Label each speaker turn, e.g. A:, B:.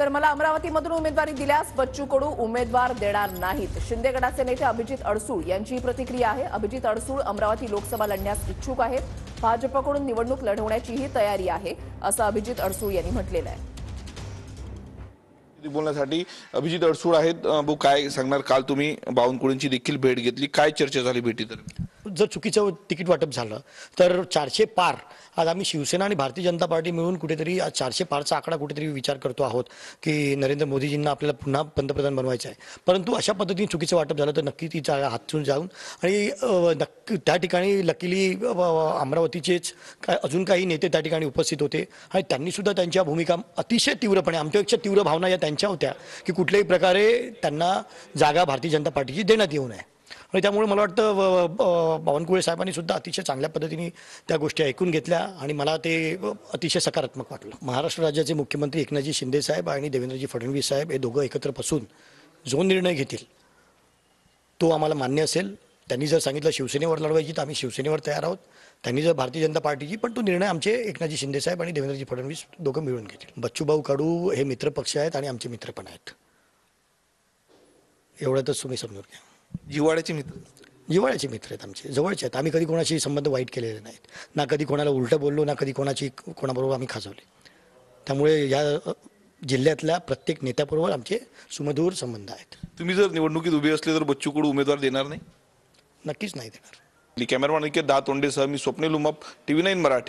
A: तर मला अमरावतीमधून उमेदवारी दिल्यास बच्चू कडू उमेदवार देणार नाहीत. शिंदे गटाचे नेते अभिजित अडसूळ यांची प्रतिक्रिया आहे. अभिजित अडसूळ अमरावती लोकसभा लढण्यास इच्छुक आहेत. भाजपकडून निवडणूक लढवण्याचीही तयारी आहे असं अभिजित अडसूळ यांनी म्हटलेलं आहे.
B: बोलण्यासाठी अभिजित अडसूळ आहेत. भाऊ, काय सांगणार? काल तुम्ही बावनकुळेंची देखील भेट घेतली, काय चर्चा झाली भेटीत?
C: जर चुकीचं तिकीट वाटप झालं तर 400 पार आज आम्ही शिवसेना आणि भारतीय जनता पार्टी मिळून कुठेतरी 400 पारचा आकडा कुठेतरी विचार करतो आहोत की नरेंद्र मोदीजींना आपल्याला पुन्हा पंतप्रधान बनवायचं आहे. परंतु अशा पद्धतीने चुकीचं वाटप झालं तर नक्की ती हातून जाऊन आणि नक्की त्या ठिकाणी लकीली अमरावतीचेच अजून काही नेते त्या ठिकाणी उपस्थित होते आणि त्यांनी सुद्धा त्यांच्या भूमिका अतिशय तीव्रपणे आमच्यापेक्षा तीव्र भावना या त्यांच्या होत्या की कुठल्याही प्रकारे त्यांना जागा भारतीय जनता पार्टीची देण्यात येऊ नये. आणि त्यामुळे मला वाटतं बावनकुळे साहेबांनी सुद्धा अतिशय चांगल्या पद्धतीने त्या गोष्टी ऐकून घेतल्या आणि मला ते अतिशय सकारात्मक वाटलं. महाराष्ट्र राज्याचे मुख्यमंत्री एकनाथजी शिंदे साहेब आणि देवेंद्रजी फडणवीस साहेब हे दोघं एकत्र बसून जो निर्णय घेतील तो आम्हाला मान्य असेल. त्यांनी जर सांगितलं शिवसेनेवर लढवायची तर आम्ही शिवसेनेवर तयार आहोत. त्यांनी जर भारतीय जनता पार्टीची, पण तो निर्णय आमचे एकनाथजी शिंदे साहेब आणि देवेंद्रजी फडणवीस दोघं मिळून घेतील. बच्चूभाऊ कडू हे मित्रपक्ष आहेत आणि आमचे मित्र पण आहेत. एवढ्यातच तुम्ही समजून घ्या.
B: जिव्हाळ्याचे मित्र
C: आहेत, आमचे जवळचे आहेत. आम्ही कधी कोणाशी संबंध वाईट केलेले नाहीत, ना कधी कोणाला उलटं बोललो, ना कधी कोणाबरोबर आम्ही खाजवले. त्यामुळे या जिल्ह्यातल्या प्रत्येक नेत्याबरोबर आमचे सुमधुर संबंध आहेत.
B: तुम्ही जर निवडणुकीत उभे असले तर बच्चू कडू उमेदवार देणार नाही?
C: नक्कीच नाही देणार.
B: कॅमेरामॅन दातोंडेसह मी स्वप्नील उमाप, TV9 मराठी.